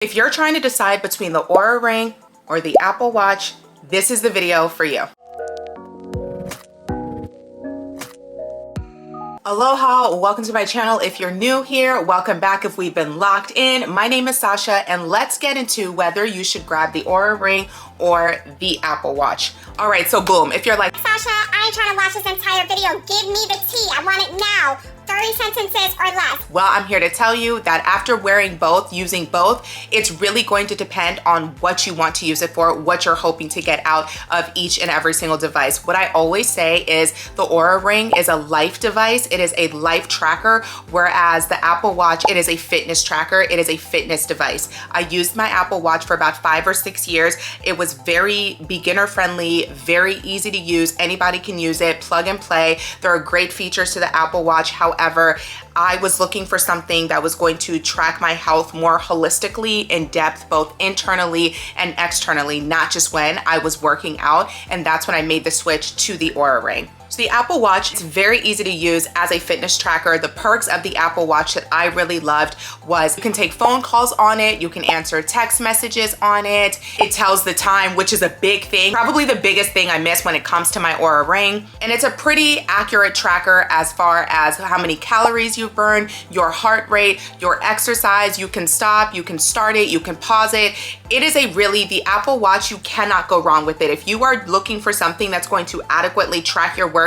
If you're trying to decide between the Oura Ring or the Apple Watch, this is the video for you. Aloha, welcome to my channel. If you're new here, welcome back if we've been locked in. My name is Sasha, and let's get into whether you should grab the Oura Ring or the Apple Watch. All right, so boom, if you're like, Sasha, I ain't trying to watch this entire video. Give me the tea. I want it now. 30 sentences or less. Well, I'm here to tell you that after wearing both, using both, it's really going to depend on what you want to use it for, what you're hoping to get out of each and every single device. What I always say is the Oura Ring is a life device. It is a life tracker, whereas the Apple Watch, it is a fitness tracker. It is a fitness device. I used my Apple Watch for about 5 or 6 years. It was very beginner friendly, very easy to use. Anybody can use it, plug and play. There are great features to the Apple Watch. However, I was looking for something that was going to track my health more holistically, in depth, both internally and externally, not just when I was working out. And that's when I made the switch to the Oura Ring. So the Apple Watch, it's very easy to use as a fitness tracker. The perks of the Apple Watch that I really loved was you can take phone calls on it, you can answer text messages on it, it tells the time, which is a big thing, probably the biggest thing I miss when it comes to my Oura Ring. And it's a pretty accurate tracker as far as how many calories you burn, your heart rate, your exercise. You can stop, you can start it, you can pause it. It is the Apple Watch, you cannot go wrong with it. If you are looking for something that's going to adequately track your workouts,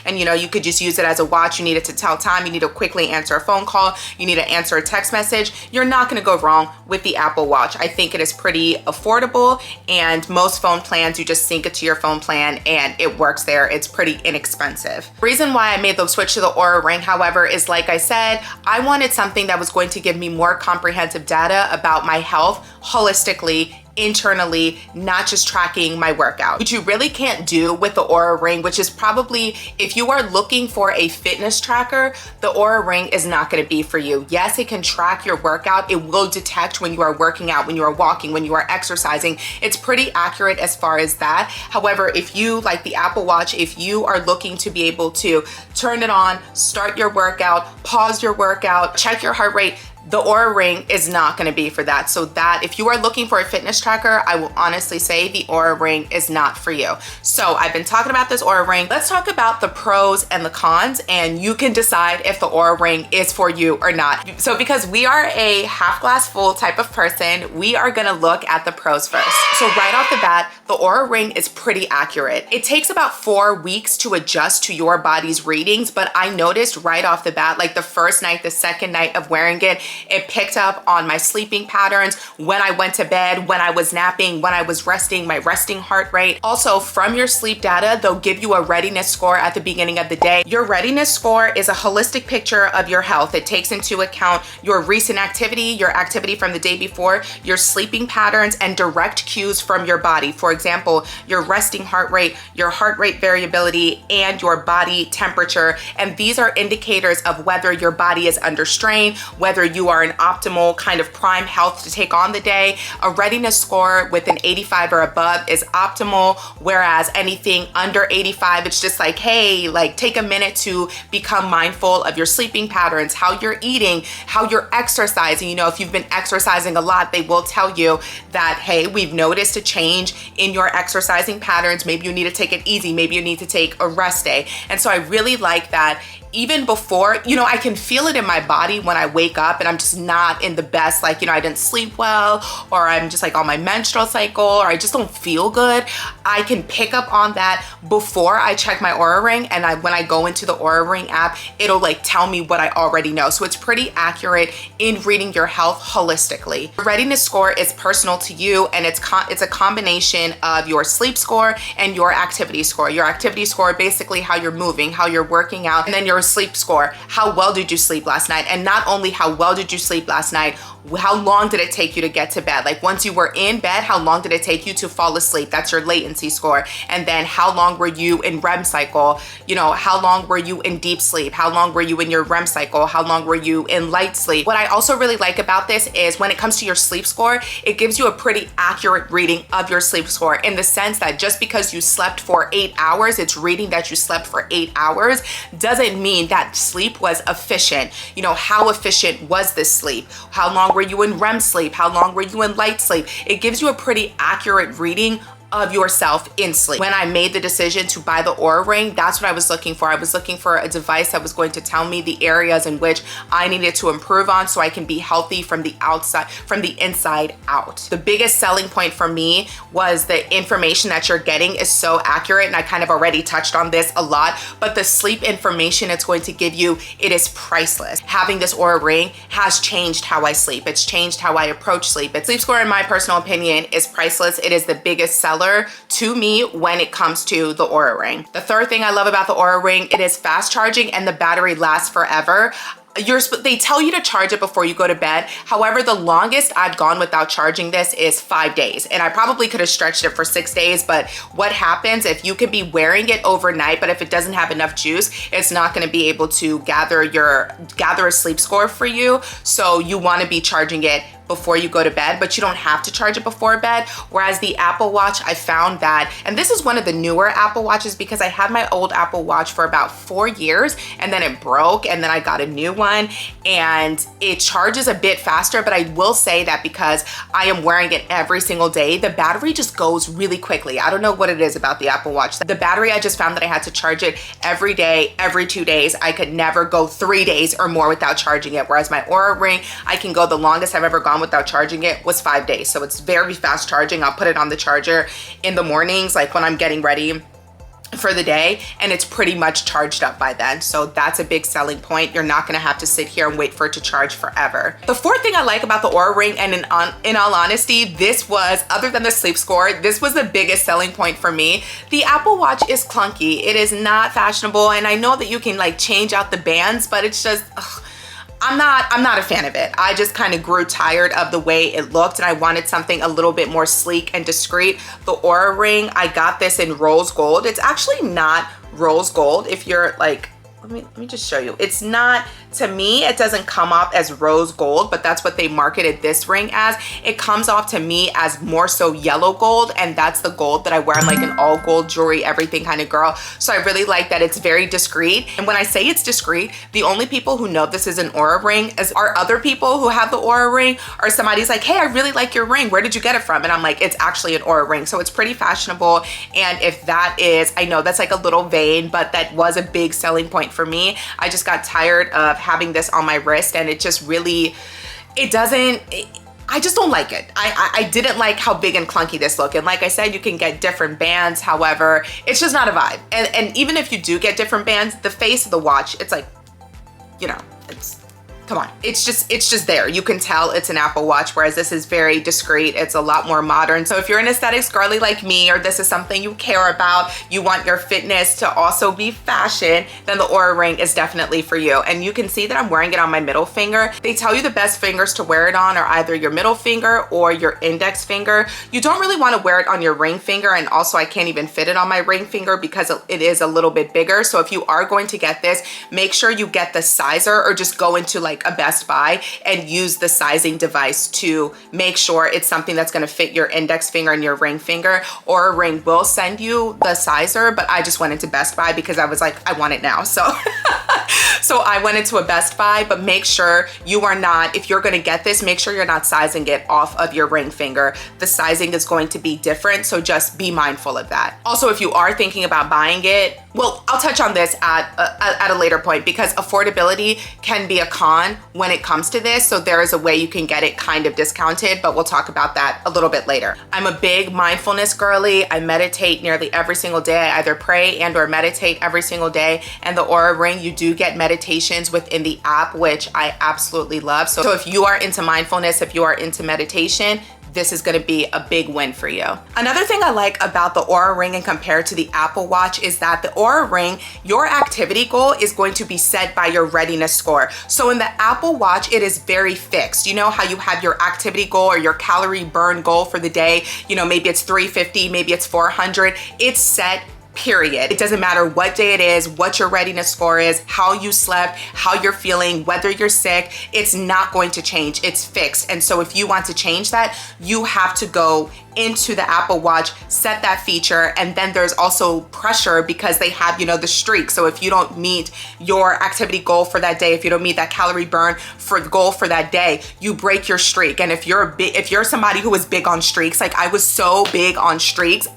and you could just use it as a watch, you need it to tell time, you need to quickly answer a phone call, you need to answer a text message, you're not gonna go wrong with the Apple Watch. I think it is pretty affordable, and most phone plans, you just sync it to your phone plan and it works there. It's pretty inexpensive. The reason why I made the switch to the Oura Ring, however, is like I said, I wanted something that was going to give me more comprehensive data about my health holistically, internally, not just tracking my workout, which you really can't do with the Oura Ring, which is probably, if you are looking for a fitness tracker, the Oura Ring is not going to be for you. Yes, it can track your workout. It will detect when you are working out, when you are walking, when you are exercising. It's pretty accurate as far as that. However, if you like the Apple Watch, if you are looking to be able to turn it on, start your workout, pause your workout, check your heart rate, the Oura Ring is not going to be for that. So that if you are looking for a fitness tracker, I will honestly say the Oura Ring is not for you. So I've been talking about this Oura Ring. Let's talk about the pros and the cons, and you can decide if the Oura Ring is for you or not. So because we are a half glass full type of person, we are going to look at the pros first. So right off the bat, the Oura Ring is pretty accurate. It takes about 4 weeks to adjust to your body's readings, but I noticed right off the bat, like the first night, the second night of wearing it, it picked up on my sleeping patterns, when I went to bed, when I was napping, when I was resting, my resting heart rate. Also, from your sleep data, they'll give you a readiness score at the beginning of the day. Your readiness score is a holistic picture of your health. It takes into account your recent activity, your activity from the day before, your sleeping patterns, and direct cues from your body. For example, your resting heart rate, your heart rate variability, and your body temperature. And these are indicators of whether your body is under strain, whether you are in optimal kind of prime health to take on the day. A readiness score with an 85 or above is optimal, whereas anything under 85, it's just like, hey, like take a minute to become mindful of your sleeping patterns, how you're eating, how you're exercising. If you've been exercising a lot, they will tell you that, hey, we've noticed a change in your exercising patterns. Maybe you need to take it easy. Maybe you need to take a rest day. And so I really like that. Even before, I can feel it in my body when I wake up and I'm just not in the best, I didn't sleep well, or I'm just like on my menstrual cycle, or I just don't feel good. I can pick up on that before I check my Oura Ring. And when I go into the Oura Ring app, it'll tell me what I already know. So it's pretty accurate in reading your health holistically. The readiness score is personal to you, and it's a combination of your sleep score and your activity score. Your activity score, basically how you're moving, how you're working out, and then your sleep score, how well did you sleep last night? And not only how well did you sleep last night, how long did it take you to get to bed? Once you were in bed, how long did it take you to fall asleep? That's your latency score. And then how long were you in REM cycle? How long were you in deep sleep? How long were you in your REM cycle? How long were you in light sleep? What I also really like about this is when it comes to your sleep score, it gives you a pretty accurate reading of your sleep score, in the sense that just because you slept for 8 hours, it's reading that you slept for 8 hours, doesn't mean mean that sleep was efficient. You know, how efficient was this sleep? How long were you in REM sleep? How long were you in light sleep? It gives you a pretty accurate reading of yourself in sleep. When I made the decision to buy the Oura Ring, that's what I was looking for. I was looking for a device that was going to tell me the areas in which I needed to improve on so I can be healthy from the outside, from the inside out. The biggest selling point for me was the information that you're getting is so accurate, and I kind of already touched on this a lot, but the sleep information it's going to give you, it is priceless. Having this Oura Ring has changed how I sleep. It's changed how I approach sleep. Sleep Score, in my personal opinion, is priceless. It is the biggest seller to me when it comes to the Oura Ring. The third thing I love about the Oura Ring, it is fast charging and the battery lasts forever. They tell you to charge it before you go to bed. However, the longest I've gone without charging this is 5 days. And I probably could have stretched it for 6 days, but what happens if you can be wearing it overnight, but if it doesn't have enough juice, it's not gonna be able to gather a sleep score for you. So you wanna be charging it before you go to bed, but you don't have to charge it before bed. Whereas the Apple Watch, I found that, and this is one of the newer Apple Watches because I had my old Apple Watch for about 4 years and then it broke and then I got a new one and it charges a bit faster, but I will say that because I am wearing it every single day, the battery just goes really quickly. I don't know what it is about the Apple Watch. The battery, I just found that I had to charge it every day, every 2 days. I could never go 3 days or more without charging it. Whereas my Oura Ring, I can go, the longest I've ever gone without charging it was 5 days. So it's very fast charging. I'll put it on the charger in the mornings, like when I'm getting ready for the day, and it's pretty much charged up by then. So that's a big selling point. You're not gonna have to sit here and wait for it to charge forever. The fourth thing I like about the Oura Ring, and in all honesty, this was, other than the sleep score, this was the biggest selling point for me. The Apple Watch is clunky. It is not fashionable, and I know that you can like change out the bands, but it's just, ugh, I'm not a fan of it. I just kind of grew tired of the way it looked and I wanted something a little bit more sleek and discreet. The Oura Ring, I got this in rose gold. It's actually not rose gold. If you're like, let me just show you. It's not, to me, it doesn't come off as rose gold, but that's what they marketed this ring as. It comes off to me as more so yellow gold, and that's the gold that I wear. I'm like an all gold jewelry, everything kind of girl. So I really like that it's very discreet. And when I say it's discreet, the only people who know this is an Oura Ring are other people who have the Oura Ring, or somebody's like, hey, I really like your ring. Where did you get it from? And I'm like, it's actually an Oura Ring. So it's pretty fashionable. And if that is, I know that's like a little vain, but that was a big selling point for me. I just got tired of having this on my wrist, and it just really, I just don't like it. I didn't like how big and clunky this looked. And like I said, you can get different bands. However, it's just not a vibe. And even if you do get different bands, the face of the watch, it's like, you know, come on. It's just there. You can tell it's an Apple Watch, whereas this is very discreet. It's a lot more modern. So if you're an aesthetics girly like me, or this is something you care about, you want your fitness to also be fashion, then the Oura Ring is definitely for you. And you can see that I'm wearing it on my middle finger. They tell you the best fingers to wear it on are either your middle finger or your index finger. You don't really want to wear it on your ring finger, and also I can't even fit it on my ring finger because it is a little bit bigger. So if you are going to get this, make sure you get the sizer, or just go into like a Best Buy and use the sizing device to make sure it's something that's going to fit your index finger and your ring finger. Oura Ring will send you the sizer, but I just went into Best Buy because I was like, I want it now. So so I went into a Best Buy, but make sure you are not, if you're going to get this, make sure you're not sizing it off of your ring finger. The sizing is going to be different, so just be mindful of that. Also, if you are thinking about buying it, well, I'll touch on this at a later point, because affordability can be a con when it comes to this. So there is a way you can get it kind of discounted, but we'll talk about that a little bit later. I'm a big mindfulness girly. I meditate nearly every single day. I either pray and or meditate every single day. And the Oura Ring, you do get meditations within the app, which I absolutely love. So if you are into mindfulness, if you are into meditation, this is gonna be a big win for you. Another thing I like about the Oura Ring and compared to the Apple Watch is that the Oura Ring, your activity goal is going to be set by your readiness score. So in the Apple Watch, it is very fixed. You know how you have your activity goal or your calorie burn goal for the day, you know, maybe it's 350, maybe it's 400. It's set period. It doesn't matter what day it is, what your readiness score is, how you slept, how you're feeling, whether you're sick, it's not going to change. It's fixed. And so if you want to change that, you have to go into the Apple Watch, set that feature, and then there's also pressure because they have, you know, the streak. So if you don't meet your activity goal for that day, if you don't meet that calorie burn for the goal for that day, you break your streak. And if you're somebody who is big on streaks, like I was so big on streaks,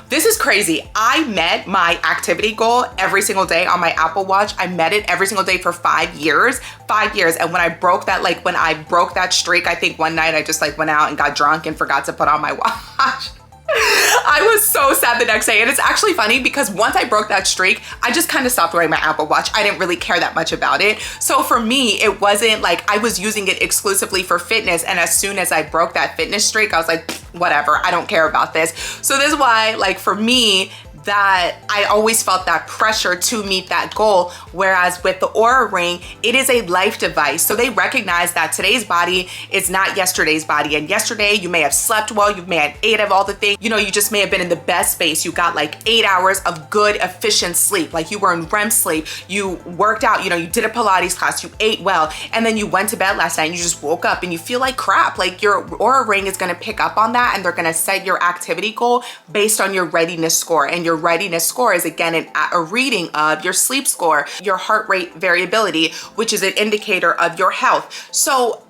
this is crazy. I met my activity goal every single day on my Apple Watch. I met it every single day for 5 years. 5 years. And when I broke that streak, I think one night I just like went out and got drunk and forgot to put on my watch. I was so sad the next day. And it's actually funny because once I broke that streak, I just kind of stopped wearing my Apple Watch. I didn't really care that much about it. So for me, it wasn't like I was using it exclusively for fitness. And as soon as I broke that fitness streak, I was like, whatever, I don't care about this. So this is why, like for me, that I always felt that pressure to meet that goal. Whereas with the Oura Ring, it is a life device. So they recognize that today's body is not yesterday's body. And yesterday you may have slept well, you may have ate of all the things, you know, you just may have been in the best space. You got like 8 hours of good, efficient sleep. Like you were in REM sleep, you worked out, you know, you did a Pilates class, you ate well, and then you went to bed last night and you just woke up and you feel like crap. Like your Oura Ring is gonna pick up on that and they're gonna set your activity goal based on your readiness score. And your readiness score is again a reading of your sleep score, your heart rate variability, which is an indicator of your health. So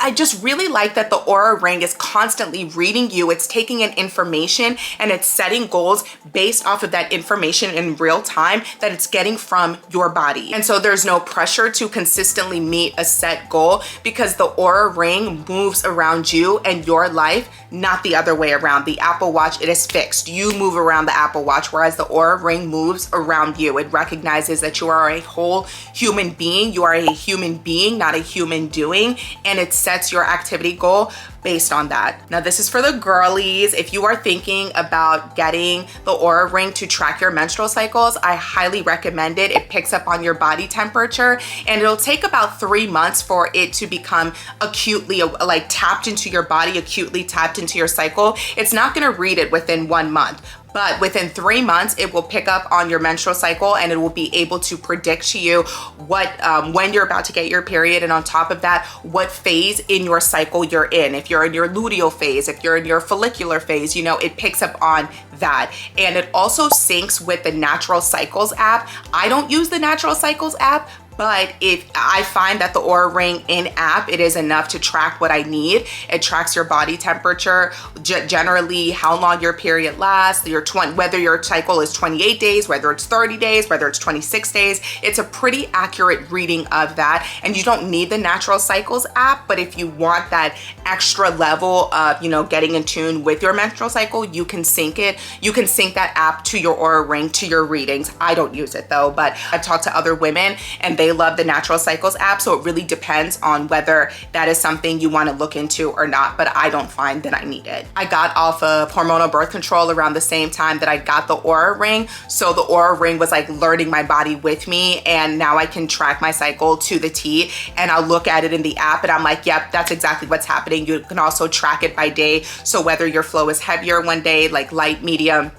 I just really like that the Oura Ring is constantly reading you. It's taking in information and it's setting goals based off of that information in real time that it's getting from your body. And so there's no pressure to consistently meet a set goal because the Oura Ring moves around you and your life, not the other way around. The Apple Watch, it is fixed. You move around the Apple Watch, whereas the Oura Ring moves around you. It recognizes that you are a whole human being. You are a human being, not a human doing. And it sets your activity goal based on that. Now this is for the girlies. If you are thinking about getting the Oura Ring to track your menstrual cycles, I highly recommend it. It picks up on your body temperature and it'll take about 3 months for it to become acutely like tapped into your body, acutely tapped into your cycle. It's not gonna read it within 1 month. But within 3 months, it will pick up on your menstrual cycle and it will be able to predict to you what when you're about to get your period, and on top of that, what phase in your cycle you're in. If you're in your luteal phase, if you're in your follicular phase, you know, it picks up on that. And it also syncs with the Natural Cycles app. I don't use the Natural Cycles app, but if I find that the Oura Ring in app, it is enough to track what I need. It tracks your body temperature, generally how long your period lasts, whether your cycle is 28 days, whether it's 30 days, whether it's 26 days. It's a pretty accurate reading of that. And you don't need the Natural Cycles app, but if you want that extra level of, you know, getting in tune with your menstrual cycle, you can sync it. You can sync that app to your Oura Ring, to your readings. I don't use it though, but I've talked to other women and they love the Natural Cycles app. So it really depends on whether that is something you want to look into or not, but I don't find that I need it. I got off of hormonal birth control around the same time that I got the Oura Ring. So the Oura Ring was like learning my body with me, and now I can track my cycle to the T, and I'll look at it in the app and I'm like, yep, that's exactly what's happening. You can also track it by day. So whether your flow is heavier one day, like light, medium,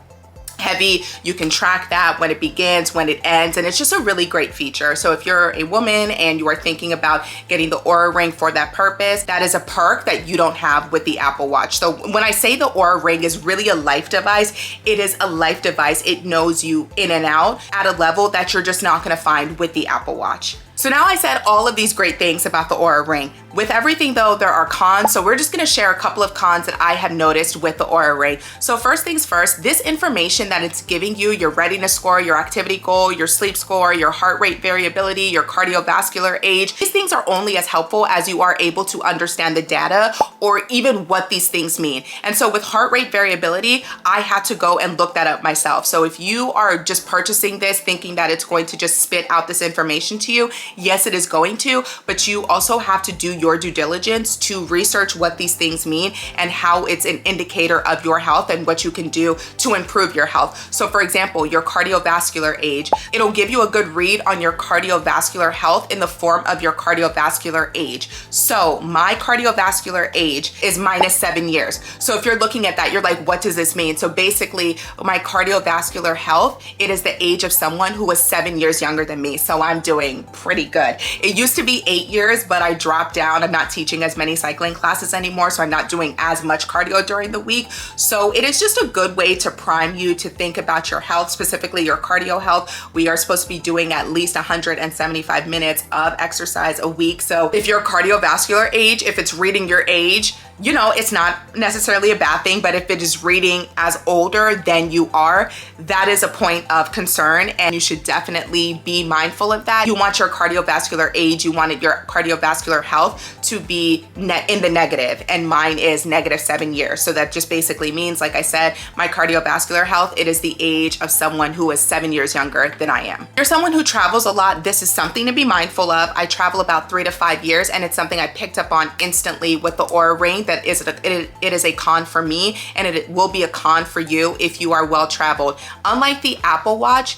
heavy, you can track that when it begins, when it ends, and it's just a really great feature. So if you're a woman and you are thinking about getting the Oura Ring for that purpose, that is a perk that you don't have with the Apple Watch. So when I say the Oura Ring is really a life device, it is a life device. It knows you in and out at a level that you're just not gonna find with the Apple Watch. So now I said all of these great things about the Oura Ring. With everything though, there are cons. So we're just gonna share a couple of cons that I have noticed with the Oura Ring. So first things first, this information that it's giving you, your readiness score, your activity goal, your sleep score, your heart rate variability, your cardiovascular age, these things are only as helpful as you are able to understand the data or even what these things mean. And so with heart rate variability, I had to go and look that up myself. So if you are just purchasing this thinking that it's going to just spit out this information to you, Yes, it is going to, but you also have to do your due diligence to research what these things mean and how it's an indicator of your health and what you can do to improve your health. So for example, your cardiovascular age, it'll give you a good read on your cardiovascular health in the form of your cardiovascular age. So my cardiovascular age is -7 years. So if you're looking at that, you're like, what does this mean? So basically my cardiovascular health, it is the age of someone who was 7 years younger than me. So I'm doing pretty good. It used to be 8 years, but I dropped down. I'm not teaching as many cycling classes anymore, so I'm not doing as much cardio during the week. So it is just a good way to prime you to think about your health, specifically your cardio health. We are supposed to be doing at least 175 minutes of exercise a week. So if your cardiovascular age, if it's reading your age, you know, it's not necessarily a bad thing, but if it is reading as older than you are, that is a point of concern, and you should definitely be mindful of that. You want your cardiovascular age, you want your cardiovascular health to be in the negative, and mine is -7 years. So that just basically means, like I said, my cardiovascular health, it is the age of someone who is 7 years younger than I am. If you're someone who travels a lot, this is something to be mindful of. I travel about 3 to 5 years, and it's something I picked up on instantly with the Oura Ring. That is it is a con for me, and it will be a con for you if you are well traveled. Unlike the Apple Watch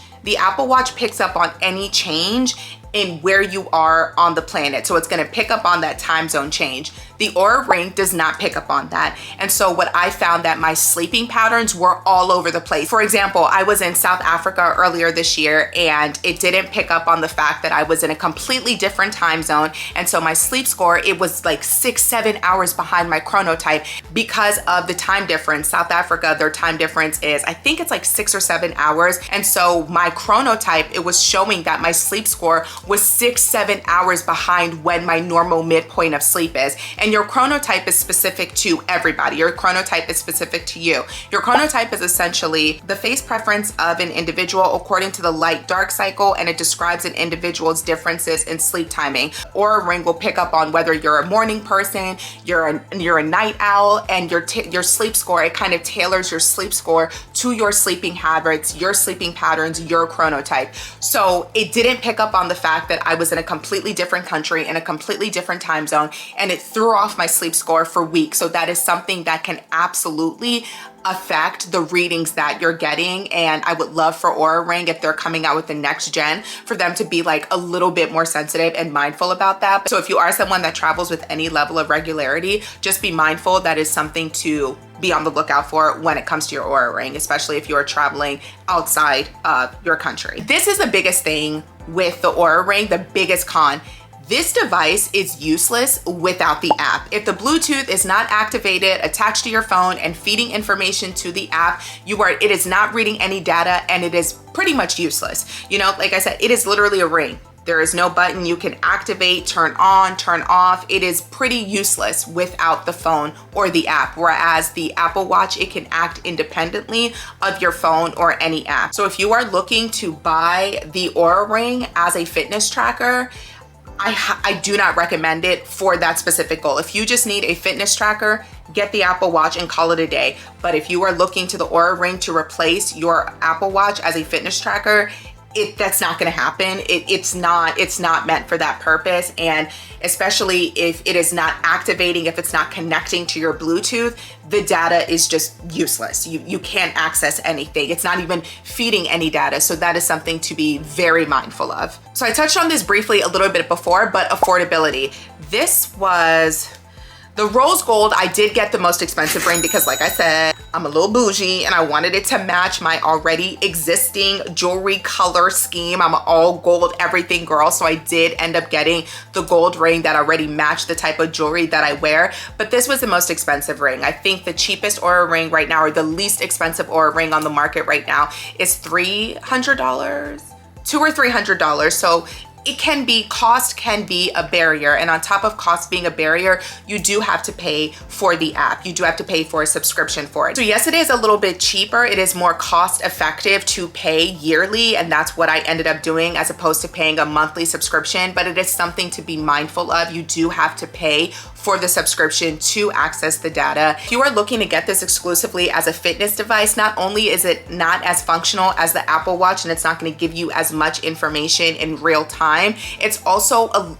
picks up on any change in where you are on the planet. So it's gonna pick up on that time zone change. The Oura Ring does not pick up on that. And so what I found that my sleeping patterns were all over the place. For example, I was in South Africa earlier this year, and it didn't pick up on the fact that I was in a completely different time zone. And so my sleep score, it was like 6-7 hours behind my chronotype because of the time difference. South Africa, their time difference is, I think it's like 6 or 7 hours. And so my chronotype, it was showing that my sleep score was 6-7 hours behind when my normal midpoint of sleep is. And your chronotype is specific to everybody. Your chronotype is specific to you. Your chronotype is essentially the phase preference of an individual according to the light-dark cycle, and it describes an individual's differences in sleep timing. Oura Ring will pick up on whether you're a morning person, you're a night owl, and your sleep score, it kind of tailors your sleep score to your sleeping habits, your sleeping patterns, your chronotype. So it didn't pick up on the fact that I was in a completely different country, in a completely different time zone, and it threw off my sleep score for weeks. So that is something that can absolutely affect the readings that you're getting. And I would love for Oura Ring, if they're coming out with the next gen, for them to be like a little bit more sensitive and mindful about that. So if you are someone that travels with any level of regularity, just be mindful. That is something to be on the lookout for when it comes to your Oura Ring, especially if you are traveling outside of your country. This is the biggest thing with the Oura Ring, the biggest con. This device is useless without the app. If the Bluetooth is not activated, attached to your phone and feeding information to the app, it is not reading any data, and it is pretty much useless. You know, like I said, it is literally a ring. There is no button you can activate, turn on, turn off. It is pretty useless without the phone or the app. Whereas the Apple Watch, it can act independently of your phone or any app. So if you are looking to buy the Oura Ring as a fitness tracker, I do not recommend it for that specific goal. If you just need a fitness tracker, get the Apple Watch and call it a day. But if you are looking to the Oura Ring to replace your Apple Watch as a fitness tracker, that's not going to happen. It's not meant for that purpose. And especially if it is not activating, if it's not connecting to your Bluetooth, the data is just useless. You can't access anything. It's not even feeding any data. So that is something to be very mindful of. So I touched on this briefly a little bit before, but affordability. This was the rose gold. I did get the most expensive ring because, like I said, I'm a little bougie and I wanted it to match my already existing jewelry color scheme. I'm an all gold everything girl. So I did end up getting the gold ring that already matched the type of jewelry that I wear. But this was the most expensive ring. I think the cheapest Oura Ring right now, or the least expensive Oura Ring on the market right now, is $300, $200 or $300. So cost can be a barrier. And on top of cost being a barrier, you do have to pay for the app. You do have to pay for a subscription for it. So yes, it is a little bit cheaper. It is more cost effective to pay yearly. And that's what I ended up doing as opposed to paying a monthly subscription. But it is something to be mindful of. You do have to pay for the subscription to access the data. If you are looking to get this exclusively as a fitness device, not only is it not as functional as the Apple Watch and it's not going to give you as much information in real time, it's also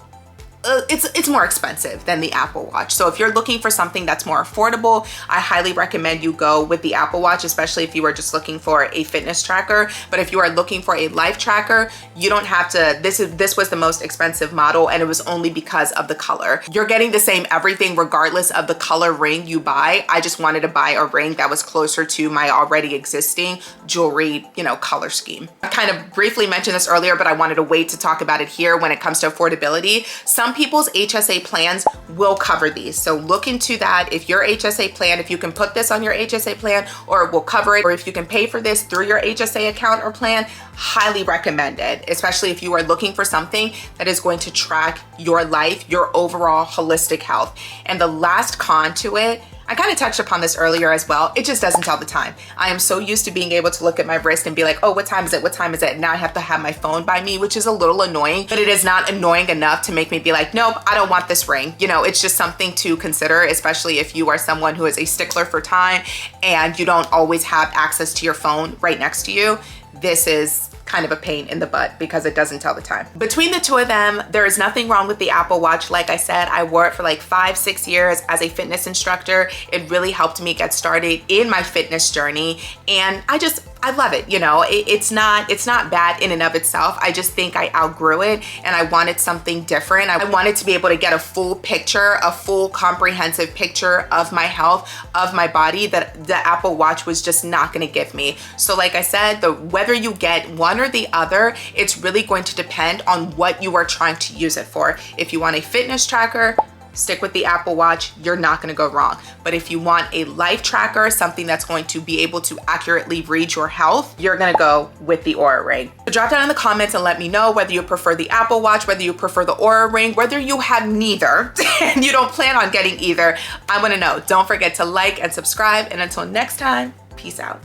it's more expensive than the Apple Watch. So if you're looking for something that's more affordable, I highly recommend you go with the Apple Watch, especially if you are just looking for a fitness tracker. But if you are looking for a life tracker, you don't have to, this was the most expensive model, and it was only because of the color. You're getting the same everything regardless of the color ring you buy. I just wanted to buy a ring that was closer to my already existing jewelry, color scheme. I kind of briefly mentioned this earlier, but I wanted to wait to talk about it here when it comes to affordability. Some people's HSA plans will cover these. So look into that. If your HSA plan, if you can put this on your HSA plan, or it will cover it, or if you can pay for this through your HSA account or plan, highly recommend it, especially if you are looking for something that is going to track your life, your overall holistic health. And the last con to it, I kind of touched upon this earlier as well. It just doesn't tell the time. I am so used to being able to look at my wrist and be like, oh, what time is it? What time is it? And now I have to have my phone by me, which is a little annoying, but it is not annoying enough to make me be like, nope, I don't want this ring. It's just something to consider, especially if you are someone who is a stickler for time and you don't always have access to your phone right next to you. This is kind of a pain in the butt because it doesn't tell the time. Between the two of them, there is nothing wrong with the Apple Watch. Like I said, I wore it for like 5-6 years as a fitness instructor. It really helped me get started in my fitness journey, and I love it. It's not bad in and of itself. I just think I outgrew it and I wanted something different. I wanted to be able to get a full picture, a full comprehensive picture of my health, of my body, that the Apple Watch was just not going to give me. So like I said, whether you get one or the other, it's really going to depend on what you are trying to use it for. If you want a fitness tracker, stick with the Apple Watch, you're not gonna go wrong. But if you want a life tracker, something that's going to be able to accurately read your health, you're gonna go with the Oura Ring. So drop down in the comments and let me know whether you prefer the Apple Watch, whether you prefer the Oura Ring, whether you have neither and you don't plan on getting either. I wanna know. Don't forget to like and subscribe, and until next time, peace out.